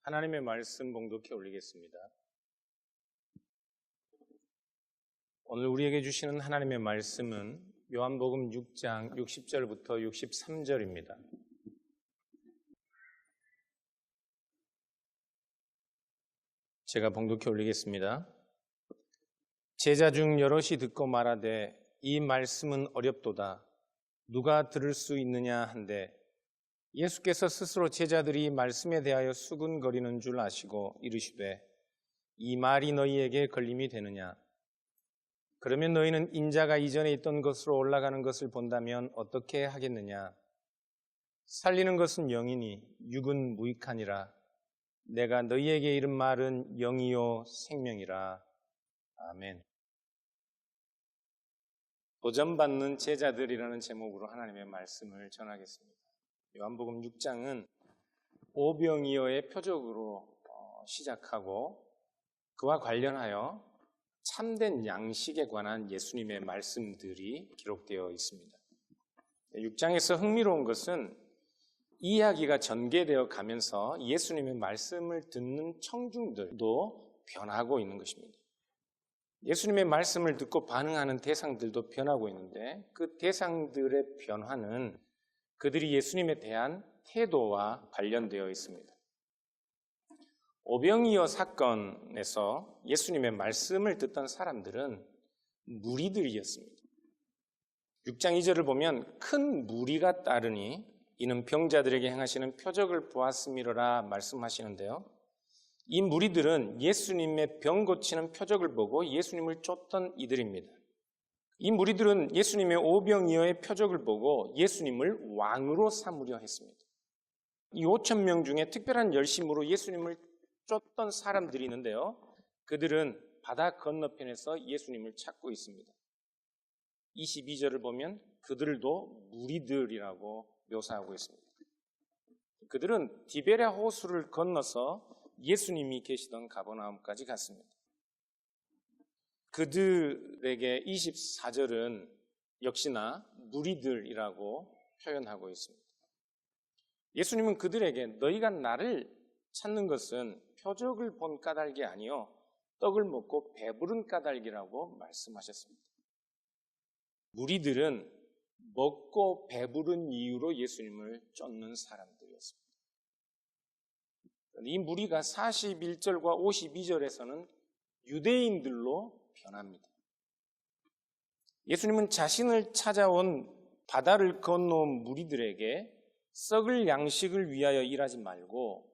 하나님의 말씀 봉독해 올리겠습니다. 오늘 우리에게 주시는 하나님의 말씀은 요한복음 6장 60절부터 63절입니다. 제가 봉독해 올리겠습니다. 제자 중 여럿이 듣고 말하되 이 말씀은 어렵도다. 누가 들을 수 있느냐 한데 예수께서 스스로 제자들이 말씀에 대하여 수군거리는 줄 아시고 이르시되 이 말이 너희에게 걸림이 되느냐? 그러면 너희는 인자가 이전에 있던 것으로 올라가는 것을 본다면 어떻게 하겠느냐? 살리는 것은 영이니 육은 무익하니라. 내가 너희에게 이른 말은 영이요 생명이라. 아멘. 도전받는 제자들이라는 제목으로 하나님의 말씀을 전하겠습니다. 요한복음 6장은 오병이어의 표적으로 시작하고 그와 관련하여 참된 양식에 관한 예수님의 말씀들이 기록되어 있습니다. 6장에서 흥미로운 것은 이야기가 전개되어 가면서 예수님의 말씀을 듣는 청중들도 변하고 있는 것입니다. 예수님의 말씀을 듣고 반응하는 대상들도 변하고 있는데 그 대상들의 변화는 그들이 예수님에 대한 태도와 관련되어 있습니다. 오병이어 사건에서 예수님의 말씀을 듣던 사람들은 무리들이었습니다. 6장 2절을 보면 큰 무리가 따르니 이는 병자들에게 행하시는 표적을 보았음이로라 말씀하시는데요. 이 무리들은 예수님의 병 고치는 표적을 보고 예수님을 쫓던 이들입니다. 이 무리들은 예수님의 오병이어의 표적을 보고 예수님을 왕으로 삼으려 했습니다. 이 5,000명 중에 특별한 열심으로 예수님을 쫓던 사람들이 있는데요. 그들은 바다 건너편에서 예수님을 찾고 있습니다. 22절을 보면 그들도 무리들이라고 묘사하고 있습니다. 그들은 디베랴 호수를 건너서 예수님이 계시던 가버나움까지 갔습니다. 그들에게 24절은 역시나 무리들이라고 표현하고 있습니다. 예수님은 그들에게 너희가 나를 찾는 것은 표적을 본 까닭이 아니요 떡을 먹고 배부른 까닭이라고 말씀하셨습니다. 무리들은 먹고 배부른 이유로 예수님을 쫓는 사람들이었습니다. 이 무리가 41절과 52절에서는 유대인들로 변합니다. 예수님은 자신을 찾아온 바다를 건너온 무리들에게 썩을 양식을 위하여 일하지 말고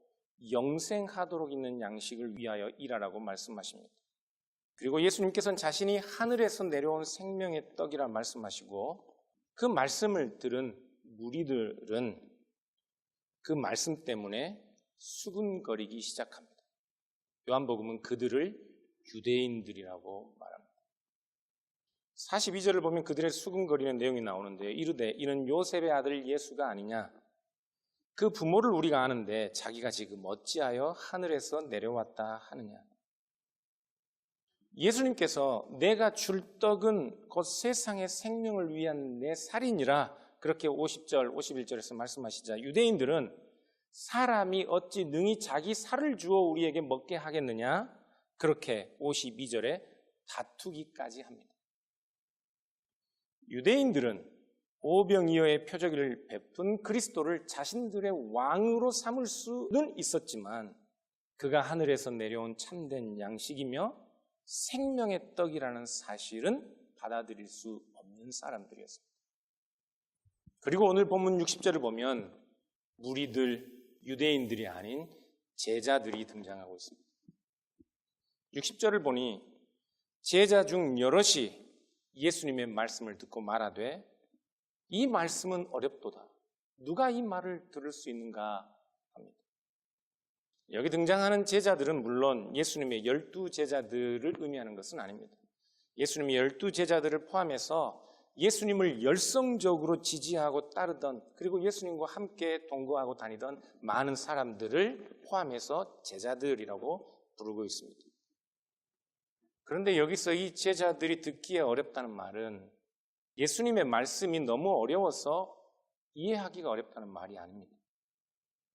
영생하도록 있는 양식을 위하여 일하라고 말씀하십니다. 그리고 예수님께서는 자신이 하늘에서 내려온 생명의 떡이라 말씀하시고 그 말씀을 들은 무리들은 그 말씀 때문에 수군거리기 시작합니다. 요한복음은 그들을 유대인들이라고 말합니다. 42절을 보면 그들의 수군거리는 내용이 나오는데요. 이르되 이는 요셉의 아들 예수가 아니냐? 그 부모를 우리가 아는데 자기가 지금 어찌하여 하늘에서 내려왔다 하느냐? 예수님께서 내가 줄 떡은 곧 세상의 생명을 위한 내 살이니라 그렇게 50절, 51절에서 말씀하시자 유대인들은 사람이 어찌 능히 자기 살을 주어 우리에게 먹게 하겠느냐? 그렇게 52절에 다투기까지 합니다. 유대인들은 오병이어의 표적을 베푼 그리스도를 자신들의 왕으로 삼을 수는 있었지만 그가 하늘에서 내려온 참된 양식이며 생명의 떡이라는 사실은 받아들일 수 없는 사람들이었습니다. 그리고 오늘 본문 60절을 보면 무리들, 유대인들이 아닌 제자들이 등장하고 있습니다. 60절을 보니 제자 중 여럿이 예수님의 말씀을 듣고 말하되 이 말씀은 어렵도다. 누가 이 말을 들을 수 있는가 합니다. 여기 등장하는 제자들은 물론 예수님의 12제자들을 의미하는 것은 아닙니다. 예수님의 12제자들을 포함해서 예수님을 열성적으로 지지하고 따르던 그리고 예수님과 함께 동거하고 다니던 많은 사람들을 포함해서 제자들이라고 부르고 있습니다. 그런데 여기서 이 제자들이 듣기에 어렵다는 말은 예수님의 말씀이 너무 어려워서 이해하기가 어렵다는 말이 아닙니다.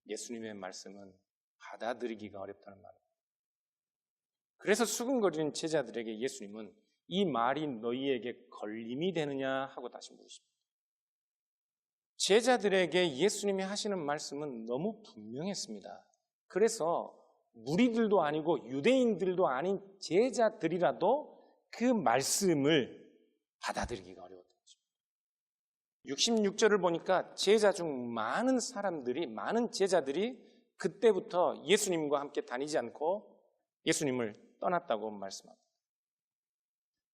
예수님의 말씀은 받아들이기가 어렵다는 말입니다. 그래서 수근거리는 제자들에게 예수님은 이 말이 너희에게 걸림이 되느냐 하고 다시 물으십니다. 제자들에게 예수님이 하시는 말씀은 너무 분명했습니다. 그래서 무리들도 아니고 유대인들도 아닌 제자들이라도 그 말씀을 받아들이기가 어려웠던 것입니다. 66절을 보니까 제자 중 많은 사람들이, 많은 제자들이 그때부터 예수님과 함께 다니지 않고 예수님을 떠났다고 말씀합니다.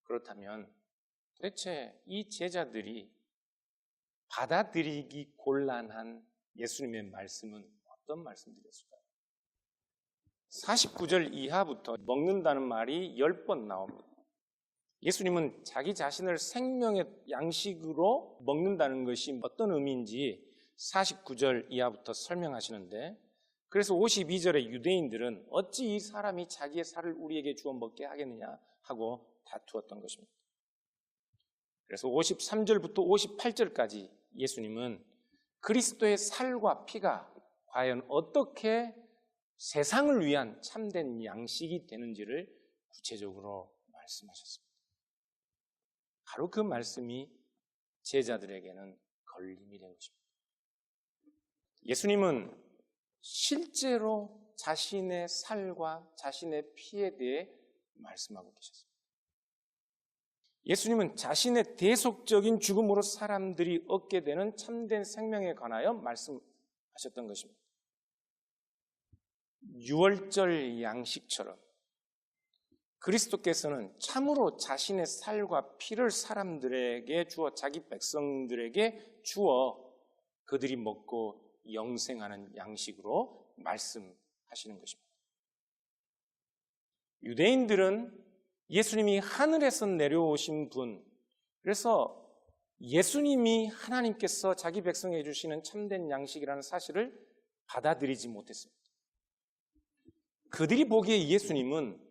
그렇다면 도대체 이 제자들이 받아들이기 곤란한 예수님의 말씀은 어떤 말씀들이었을까요? 49절 이하부터 먹는다는 말이 10번 나옵니다. 예수님은 자기 자신을 생명의 양식으로 먹는다는 것이 어떤 의미인지 49절 이하부터 설명하시는데, 그래서 52절에 유대인들은 어찌 이 사람이 자기의 살을 우리에게 주어 먹게 하겠느냐 하고 다투었던 것입니다. 그래서 53절부터 58절까지 예수님은 그리스도의 살과 피가 과연 어떻게 세상을 위한 참된 양식이 되는지를 구체적으로 말씀하셨습니다. 바로 그 말씀이 제자들에게는 걸림이 된 것입니다. 예수님은 실제로 자신의 살과 자신의 피에 대해 말씀하고 계셨습니다. 예수님은 자신의 대속적인 죽음으로 사람들이 얻게 되는 참된 생명에 관하여 말씀하셨던 것입니다. 유월절 양식처럼 그리스도께서는 참으로 자신의 살과 피를 사람들에게 주어, 자기 백성들에게 주어 그들이 먹고 영생하는 양식으로 말씀하시는 것입니다. 유대인들은 예수님이 하늘에서 내려오신 분, 그래서 예수님이 하나님께서 자기 백성에게 주시는 참된 양식이라는 사실을 받아들이지 못했습니다. 그들이 보기에 예수님은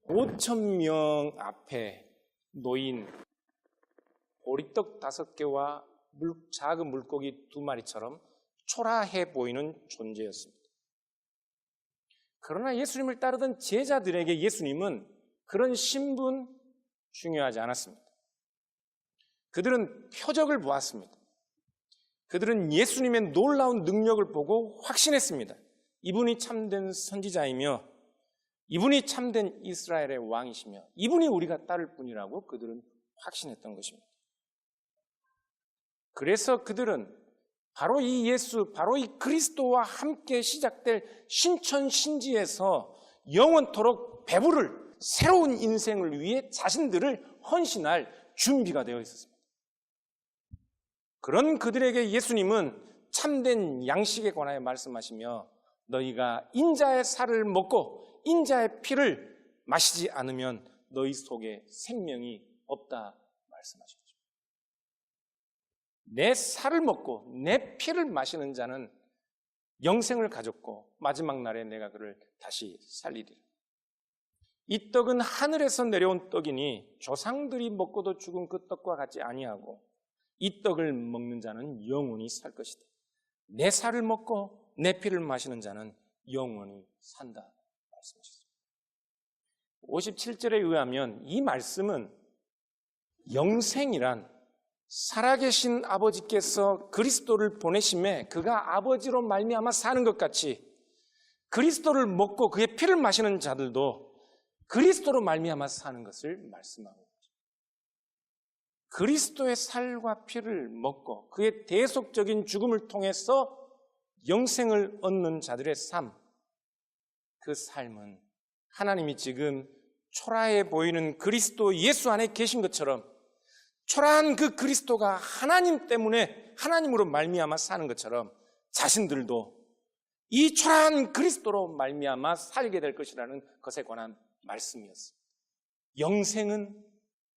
5,000명 앞에 놓인 보리떡 5개와 작은 물고기 2마리처럼 초라해 보이는 존재였습니다. 그러나 예수님을 따르던 제자들에게 예수님은 그런 신분 중요하지 않았습니다. 그들은 표적을 보았습니다. 그들은 예수님의 놀라운 능력을 보고 확신했습니다. 이분이 참된 선지자이며 이분이 참된 이스라엘의 왕이시며 이분이 우리가 따를 분이라고 그들은 확신했던 것입니다. 그래서 그들은 바로 이 예수, 바로 이 그리스도와 함께 시작될 신천신지에서 영원토록 배부를 새로운 인생을 위해 자신들을 헌신할 준비가 되어 있었습니다. 그런 그들에게 예수님은 참된 양식에 관하여 말씀하시며 너희가 인자의 살을 먹고 인자의 피를 마시지 않으면 너희 속에 생명이 없다 말씀하신 거죠. 내 살을 먹고 내 피를 마시는 자는 영생을 가졌고 마지막 날에 내가 그를 다시 살리리라. 이 떡은 하늘에서 내려온 떡이니 조상들이 먹고도 죽은 그 떡과 같지 아니하고 이 떡을 먹는 자는 영원히 살 것이다. 내 살을 먹고 내 피를 마시는 자는 영원히 산다 말씀하셨습니다. 57절에 의하면 이 말씀은 영생이란 살아계신 아버지께서 그리스도를 보내심에 그가 아버지로 말미암아 사는 것 같이 그리스도를 먹고 그의 피를 마시는 자들도 그리스도로 말미암아 사는 것을 말씀하고 있죠. 그리스도의 살과 피를 먹고 그의 대속적인 죽음을 통해서 영생을 얻는 자들의 삶, 그 삶은 하나님이 지금 초라해 보이는 그리스도 예수 안에 계신 것처럼 초라한 그 그리스도가 하나님 때문에 하나님으로 말미암아 사는 것처럼 자신들도 이 초라한 그리스도로 말미암아 살게 될 것이라는 것에 관한 말씀이었습니다. 영생은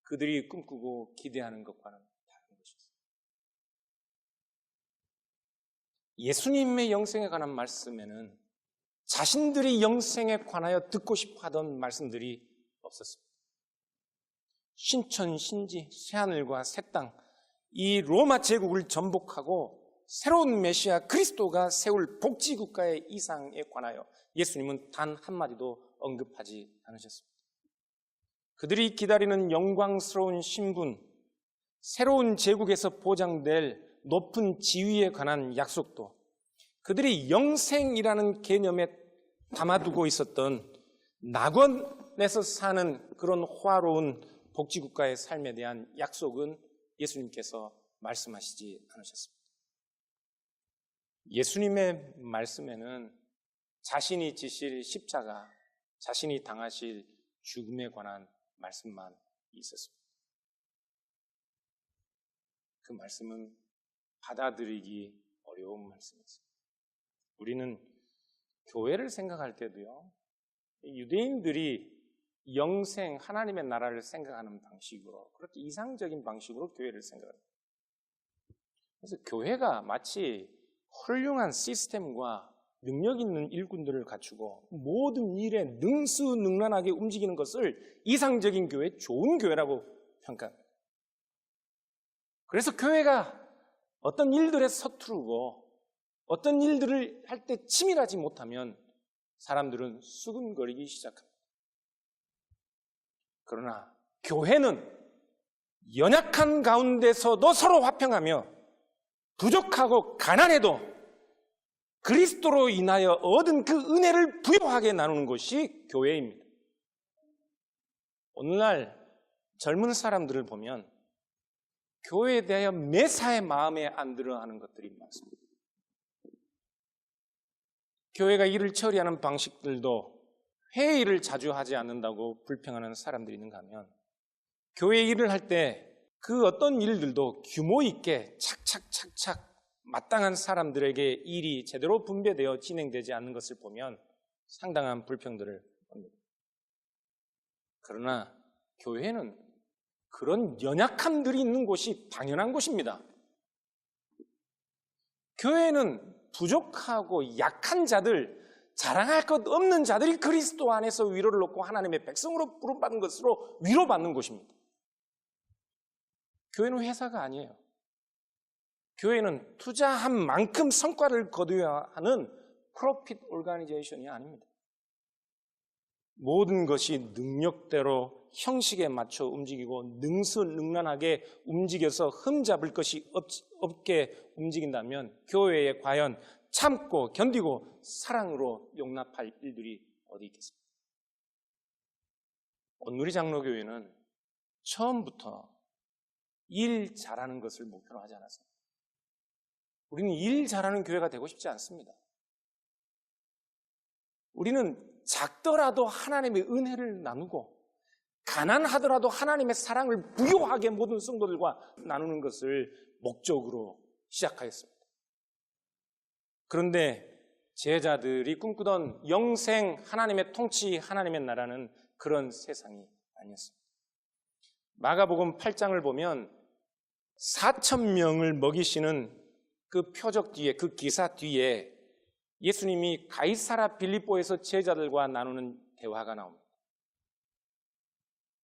그들이 꿈꾸고 기대하는 것과는 다른 것이었습니다. 예수님의 영생에 관한 말씀에는 자신들이 영생에 관하여 듣고 싶어 하던 말씀들이 없었습니다. 신천, 신지, 새하늘과 새 땅, 이 로마 제국을 전복하고 새로운 메시아 그리스도가 세울 복지국가의 이상에 관하여 예수님은 단 한마디도 언급하지 않으셨습니다. 그들이 기다리는 영광스러운 신분, 새로운 제국에서 보장될 높은 지위에 관한 약속도, 그들이 영생이라는 개념에 담아두고 있었던 낙원에서 사는 그런 호화로운 복지국가의 삶에 대한 약속은 예수님께서 말씀하시지 않으셨습니다. 예수님의 말씀에는 자신이 지실 십자가, 자신이 당하실 죽음에 관한 말씀만 있었습니다. 그 말씀은 받아들이기 어려운 말씀이었습니다. 우리는 교회를 생각할 때도요, 유대인들이 영생, 하나님의 나라를 생각하는 방식으로, 그렇게 이상적인 방식으로 교회를 생각합니다. 그래서 교회가 마치 훌륭한 시스템과 능력 있는 일꾼들을 갖추고 모든 일에 능수능란하게 움직이는 것을 이상적인 교회, 좋은 교회라고 평가합니다. 그래서 교회가 어떤 일들에 서투르고 어떤 일들을 할 때 치밀하지 못하면 사람들은 수근거리기 시작합니다. 그러나 교회는 연약한 가운데서도 서로 화평하며 부족하고 가난해도 그리스도로 인하여 얻은 그 은혜를 부요하게 나누는 것이 교회입니다. 오늘날 젊은 사람들을 보면 교회에 대하여 매사에 마음에 안 들어하는 것들이 많습니다. 교회가 일을 처리하는 방식들도 회의를 자주 하지 않는다고 불평하는 사람들이 있는가 하면, 교회 일을 할 때 그 어떤 일들도 규모 있게 착착착착 마땅한 사람들에게 일이 제대로 분배되어 진행되지 않는 것을 보면 상당한 불평들을 합니다. 그러나 교회는 그런 연약함들이 있는 곳이 당연한 곳입니다. 교회는 부족하고 약한 자들, 자랑할 것 없는 자들이 그리스도 안에서 위로를 얻고 하나님의 백성으로 부름받은 것으로 위로받는 곳입니다. 교회는 회사가 아니에요. 교회는 투자한 만큼 성과를 거두어야 하는 프로핏 오르가니제이션이 아닙니다. 모든 것이 능력대로 형식에 맞춰 움직이고 능수능란하게 움직여서 흠잡을 것이 없게 움직인다면 교회에 과연 참고 견디고 사랑으로 용납할 일들이 어디 있겠습니까? 온누리 장로교회는 처음부터 일 잘하는 것을 목표로 하지 않았습니다. 우리는 일 잘하는 교회가 되고 싶지 않습니다. 우리는 작더라도 하나님의 은혜를 나누고 가난하더라도 하나님의 사랑을 부요하게 모든 성도들과 나누는 것을 목적으로 시작하였습니다. 그런데 제자들이 꿈꾸던 영생, 하나님의 통치, 하나님의 나라는 그런 세상이 아니었습니다. 마가복음 8장을 보면 4,000명을 먹이시는 그 표적 뒤에, 그 기사 뒤에 예수님이 가이사라 빌립보에서 제자들과 나누는 대화가 나옵니다.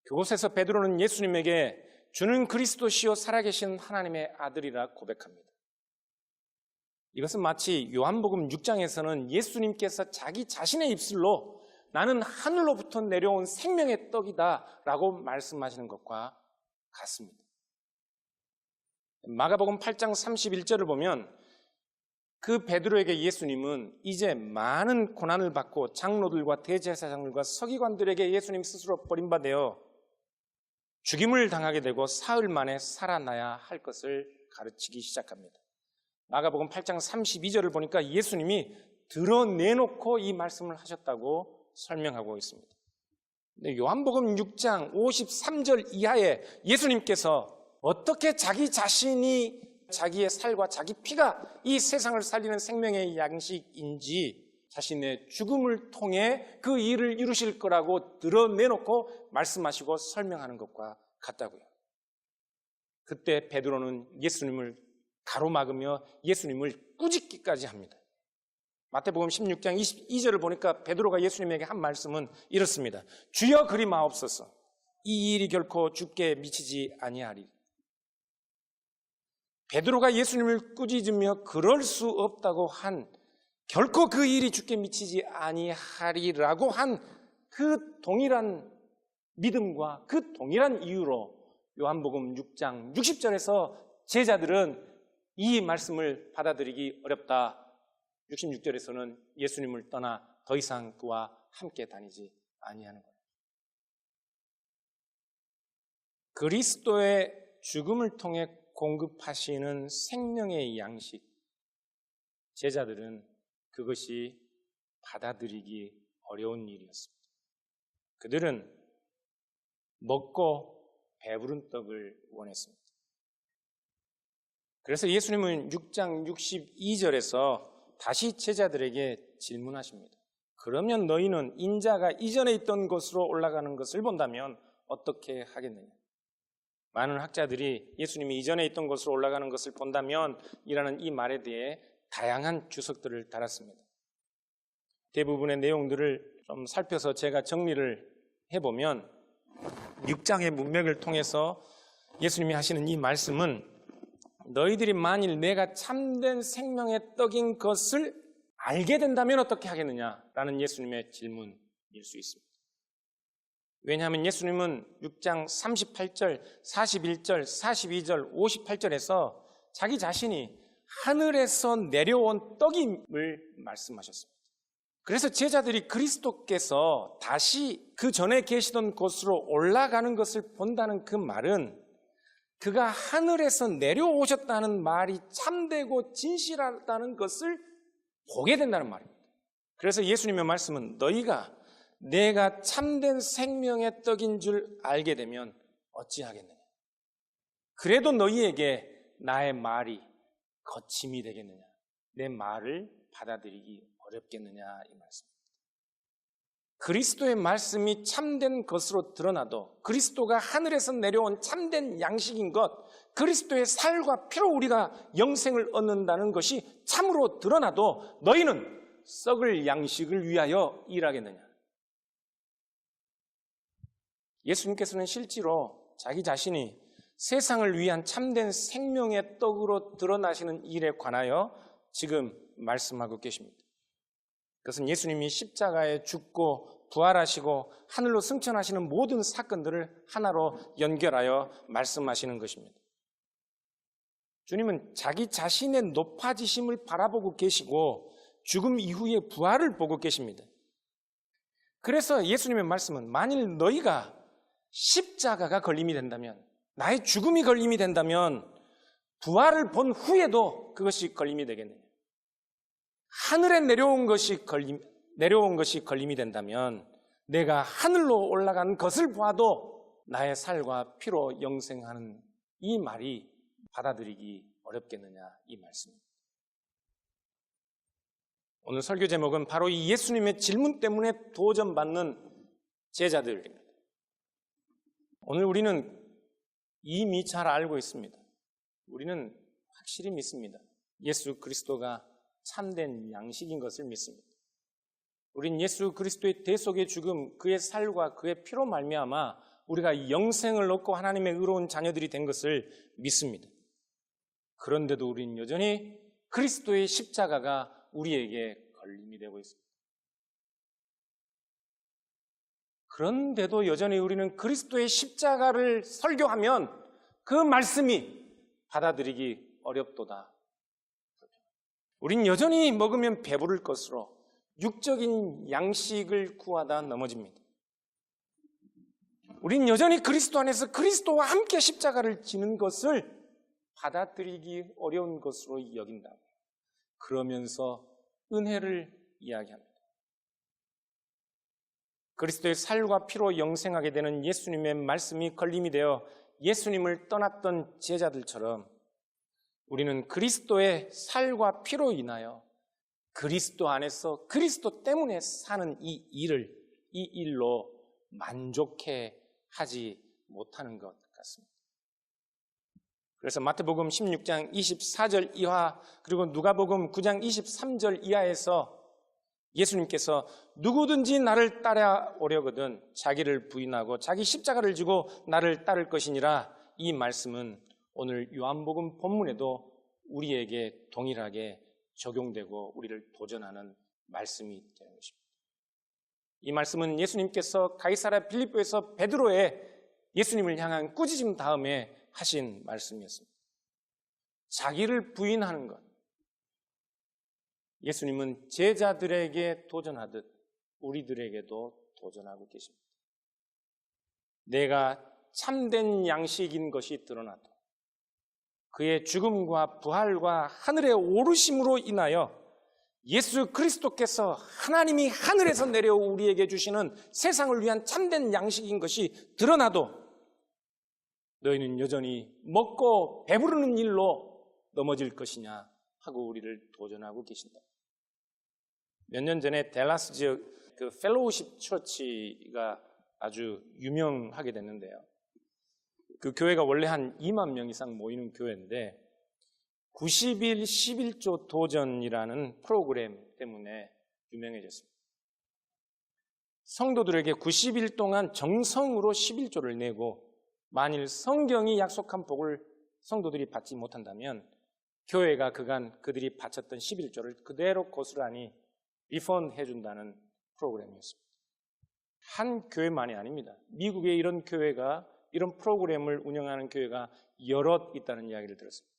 그곳에서 베드로는 예수님에게 주는 그리스도시요 살아계신 하나님의 아들이라 고백합니다. 이것은 마치 요한복음 6장에서는 예수님께서 자기 자신의 입술로 나는 하늘로부터 내려온 생명의 떡이다 라고 말씀하시는 것과 같습니다. 마가복음 8장 31절을 보면 그 베드로에게 예수님은 이제 많은 고난을 받고 장로들과 대제사장들과 서기관들에게 예수님 스스로 버림받아 죽임을 당하게 되고 사흘 만에 살아나야 할 것을 가르치기 시작합니다. 마가복음 8장 32절을 보니까 예수님이 드러내놓고 이 말씀을 하셨다고 설명하고 있습니다. 근데 요한복음 6장 53절 이하에 예수님께서 어떻게 자기 자신이 자기의 살과 자기 피가 이 세상을 살리는 생명의 양식인지 자신의 죽음을 통해 그 일을 이루실 거라고 드러내놓고 말씀하시고 설명하는 것과 같다고요. 그때 베드로는 예수님을 가로막으며 예수님을 꾸짖기까지 합니다. 마태복음 16장 22절을 보니까 베드로가 예수님에게 한 말씀은 이렇습니다. 주여 그리 마옵소서. 이 일이 결코 주께 미치지 아니하리. 베드로가 예수님을 꾸짖으며 그럴 수 없다고 한, 결코 그 일이 주께 미치지 아니하리라고 한 그 동일한 믿음과 그 동일한 이유로 요한복음 6장 60절에서 제자들은 이 말씀을 받아들이기 어렵다. 66절에서는 예수님을 떠나 더 이상 그와 함께 다니지 아니하는 거예요. 그리스도의 죽음을 통해 공급하시는 생명의 양식, 제자들은 그것이 받아들이기 어려운 일이었습니다. 그들은 먹고 배부른 떡을 원했습니다. 그래서 예수님은 6장 62절에서 다시 제자들에게 질문하십니다. 그러면 너희는 인자가 이전에 있던 곳으로 올라가는 것을 본다면 어떻게 하겠느냐? 많은 학자들이 예수님이 이전에 있던 곳으로 올라가는 것을 본다면 이라는 이 말에 대해 다양한 주석들을 달았습니다. 대부분의 내용들을 좀 살펴서 제가 정리를 해보면 6장의 문맥을 통해서 예수님이 하시는 이 말씀은 너희들이 만일 내가 참된 생명의 떡인 것을 알게 된다면 어떻게 하겠느냐라는 예수님의 질문일 수 있습니다. 왜냐하면 예수님은 6장 38절, 41절, 42절, 58절에서 자기 자신이 하늘에서 내려온 떡임을 말씀하셨습니다. 그래서 제자들이 그리스도께서 다시 그 전에 계시던 곳으로 올라가는 것을 본다는 그 말은 그가 하늘에서 내려오셨다는 말이 참되고 진실하다는 것을 보게 된다는 말입니다. 그래서 예수님의 말씀은 너희가 내가 참된 생명의 떡인 줄 알게 되면 어찌하겠느냐? 그래도 너희에게 나의 말이 거침이 되겠느냐? 내 말을 받아들이기 어렵겠느냐 이 말씀입니다. 그리스도의 말씀이 참된 것으로 드러나도 그리스도가 하늘에서 내려온 참된 양식인 것, 그리스도의 살과 피로 우리가 영생을 얻는다는 것이 참으로 드러나도 너희는 썩을 양식을 위하여 일하겠느냐? 예수님께서는 실제로 자기 자신이 세상을 위한 참된 생명의 떡으로 드러나시는 일에 관하여 지금 말씀하고 계십니다. 그것은 예수님이 십자가에 죽고 부활하시고 하늘로 승천하시는 모든 사건들을 하나로 연결하여 말씀하시는 것입니다. 주님은 자기 자신의 높아지심을 바라보고 계시고 죽음 이후의 부활을 보고 계십니다. 그래서 예수님의 말씀은 만일 너희가 십자가가 걸림이 된다면, 나의 죽음이 걸림이 된다면 부활을 본 후에도 그것이 걸림이 되겠느냐? 하늘에 내려온 것이 걸림이 된다면 내가 하늘로 올라간 것을 보아도 나의 살과 피로 영생하는 이 말이 받아들이기 어렵겠느냐 이 말씀입니다. 오늘 설교 제목은 바로 이 예수님의 질문 때문에 도전받는 제자들입니다. 오늘 우리는 이미 잘 알고 있습니다. 우리는 확실히 믿습니다. 예수 그리스도가 참된 양식인 것을 믿습니다. 우린 예수 그리스도의 대속의 죽음, 그의 살과 그의 피로 말미암아 우리가 영생을 얻고 하나님의 의로운 자녀들이 된 것을 믿습니다. 그런데도 우리는 여전히 그리스도의 십자가가 우리에게 걸림이 되고 있습니다. 그런데도 여전히 우리는 그리스도의 십자가를 설교하면 그 말씀이 받아들이기 어렵도다. 우린 여전히 먹으면 배부를 것으로 육적인 양식을 구하다 넘어집니다. 우린 여전히 그리스도 안에서 그리스도와 함께 십자가를 지는 것을 받아들이기 어려운 것으로 여긴다. 그러면서 은혜를 이야기합니다. 그리스도의 살과 피로 영생하게 되는 예수님의 말씀이 걸림이 되어 예수님을 떠났던 제자들처럼 우리는 그리스도의 살과 피로 인하여 그리스도 안에서 그리스도 때문에 사는 이 일로 만족해 하지 못하는 것 같습니다. 그래서 마태복음 16장 24절 이하 그리고 누가복음 9장 23절 이하에서 예수님께서 누구든지 나를 따라오려거든 자기를 부인하고 자기 십자가를 지고 나를 따를 것이니라 이 말씀은 오늘 요한복음 본문에도 우리에게 동일하게 적용되고 우리를 도전하는 말씀이 되는 것입니다. 이 말씀은 예수님께서 가이사랴 빌립보에서 베드로의 예수님을 향한 꾸짖음 다음에 하신 말씀이었습니다. 자기를 부인하는 것. 예수님은 제자들에게 도전하듯 우리들에게도 도전하고 계십니다. 내가 참된 양식인 것이 드러나도 그의 죽음과 부활과 하늘에 오르심으로 인하여 예수 그리스도께서 하나님이 하늘에서 내려 우리에게 주시는 세상을 위한 참된 양식인 것이 드러나도 너희는 여전히 먹고 배부르는 일로 넘어질 것이냐 하고 우리를 도전하고 계신다. 몇 년 전에 댈러스 지역 그 펠로우십 처치가 아주 유명하게 됐는데요. 그 교회가 원래 한 2만 명 이상 모이는 교회인데 90일 11조 도전이라는 프로그램 때문에 유명해졌습니다. 성도들에게 90일 동안 정성으로 11조를 내고 만일 성경이 약속한 복을 성도들이 받지 못한다면 교회가 그간 그들이 바쳤던 11조를 그대로 고스란히 리펀드 해준다는 프로그램이었습니다. 한 교회만이 아닙니다. 미국에 이런 교회가 이런 프로그램을 운영하는 교회가 여럿 있다는 이야기를 들었습니다.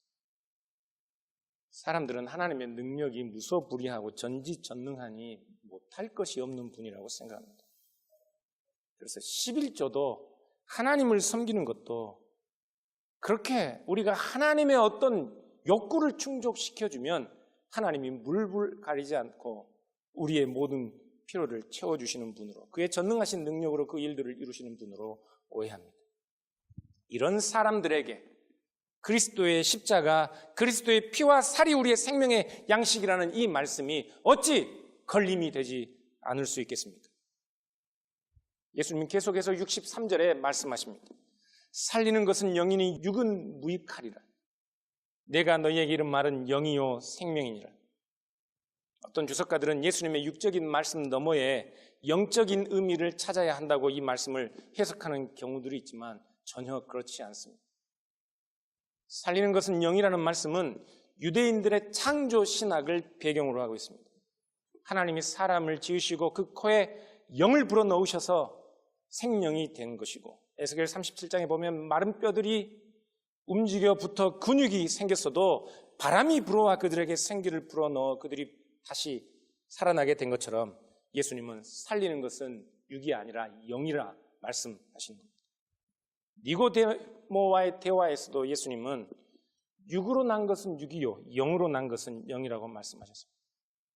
사람들은 하나님의 능력이 무소불위하고 전지전능하니 못할 것이 없는 분이라고 생각합니다. 그래서 11조도 하나님을 섬기는 것도 그렇게 우리가 하나님의 어떤 욕구를 충족시켜주면 하나님이 물불 가리지 않고 우리의 모든 필요를 채워주시는 분으로 그의 전능하신 능력으로 그 일들을 이루시는 분으로 오해합니다. 이런 사람들에게 그리스도의 십자가, 그리스도의 피와 살이 우리의 생명의 양식이라는 이 말씀이 어찌 걸림이 되지 않을 수 있겠습니까? 예수님 계속해서 63절에 말씀하십니다. 살리는 것은 영이니 육은 무익하리라. 내가 너희에게 이른 말은 영이요 생명이니라. 어떤 주석가들은 예수님의 육적인 말씀 너머에 영적인 의미를 찾아야 한다고 이 말씀을 해석하는 경우들이 있지만 전혀 그렇지 않습니다. 살리는 것은 영이라는 말씀은 유대인들의 창조 신학을 배경으로 하고 있습니다. 하나님이 사람을 지으시고 그 코에 영을 불어넣으셔서 생명이 된 것이고 에스겔 37장에 보면 마른 뼈들이 움직여 붙어 근육이 생겼어도 바람이 불어와 그들에게 생기를 불어넣어 그들이 다시 살아나게 된 것처럼 예수님은 살리는 것은 육이 아니라 영이라 말씀하신 겁니다. 니고데모와의 대화에서도 예수님은 육으로 난 것은 육이요 영으로 난 것은 영이라고 말씀하셨습니다.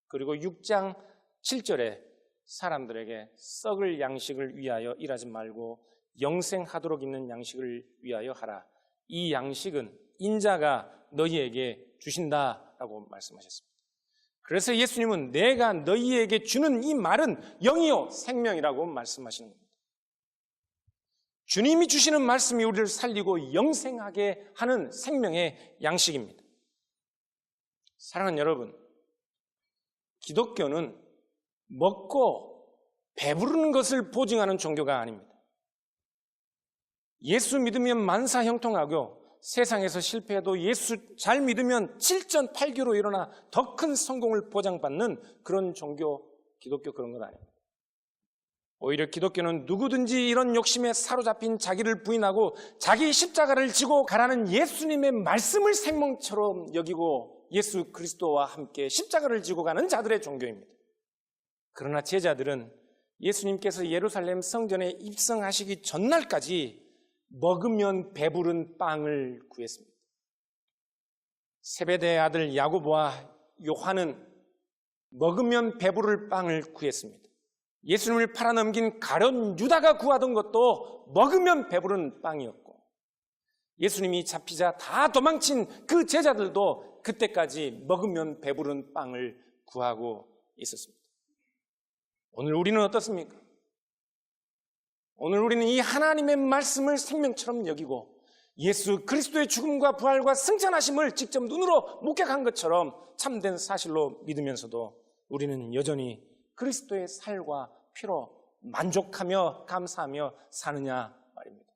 그리고 6장 7절에 사람들에게 썩을 양식을 위하여 일하지 말고 영생하도록 있는 양식을 위하여 하라. 이 양식은 인자가 너희에게 주신다라고 말씀하셨습니다. 그래서 예수님은 내가 너희에게 주는 이 말은 영이요 생명이라고 말씀하시는 겁니다. 주님이 주시는 말씀이 우리를 살리고 영생하게 하는 생명의 양식입니다. 사랑하는 여러분, 기독교는 먹고 배부르는 것을 보증하는 종교가 아닙니다. 예수 믿으면 만사 형통하고 세상에서 실패해도 예수 잘 믿으면 7전8교로 일어나 더 큰 성공을 보장받는 그런 종교, 기독교 그런 건 아닙니다. 오히려 기독교는 누구든지 이런 욕심에 사로잡힌 자기를 부인하고 자기 십자가를 지고 가라는 예수님의 말씀을 생명처럼 여기고 예수 그리스도와 함께 십자가를 지고 가는 자들의 종교입니다. 그러나 제자들은 예수님께서 예루살렘 성전에 입성하시기 전날까지 먹으면 배부른 빵을 구했습니다. 세베대의 아들 야고보와 요한은 먹으면 배부를 빵을 구했습니다. 예수님을 팔아넘긴 가룟 유다가 구하던 것도 먹으면 배부른 빵이었고 예수님이 잡히자 다 도망친 그 제자들도 그때까지 먹으면 배부른 빵을 구하고 있었습니다. 오늘 우리는 어떻습니까? 오늘 우리는 이 하나님의 말씀을 생명처럼 여기고 예수 그리스도의 죽음과 부활과 승천하심을 직접 눈으로 목격한 것처럼 참된 사실로 믿으면서도 우리는 여전히 그리스도의 살과 피로 만족하며 감사하며 사느냐 말입니다.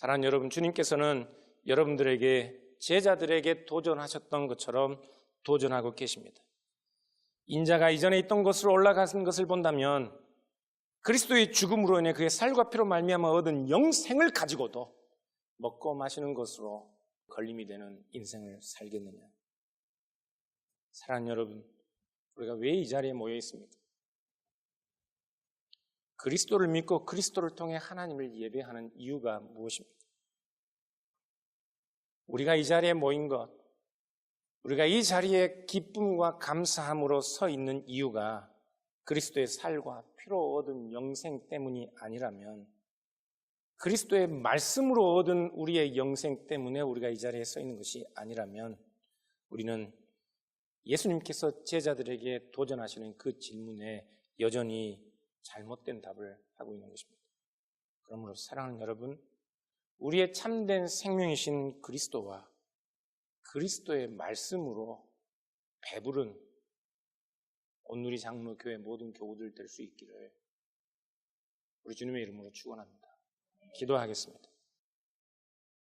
사랑하는 여러분, 주님께서는 여러분들에게 제자들에게 도전하셨던 것처럼 도전하고 계십니다. 인자가 이전에 있던 곳으로 올라가신 것을 본다면 그리스도의 죽음으로 인해 그의 살과 피로 말미암아 얻은 영생을 가지고도 먹고 마시는 것으로 걸림이 되는 인생을 살겠느냐? 사랑하는 여러분, 우리가 왜 이 자리에 모여 있습니까? 그리스도를 믿고 그리스도를 통해 하나님을 예배하는 이유가 무엇입니까? 우리가 이 자리에 모인 것, 우리가 이 자리에 기쁨과 감사함으로 서 있는 이유가 그리스도의 살과 피로 얻은 영생 때문이 아니라면, 그리스도의 말씀으로 얻은 우리의 영생 때문에 우리가 이 자리에 서 있는 것이 아니라면, 우리는 예수님께서 제자들에게 도전하시는 그 질문에 여전히 잘못된 답을 하고 있는 것입니다. 그러므로 사랑하는 여러분, 우리의 참된 생명이신 그리스도와 그리스도의 말씀으로 배부른 온누리 장로교회 모든 교우들 될 수 있기를 우리 주님의 이름으로 축원합니다. 기도하겠습니다.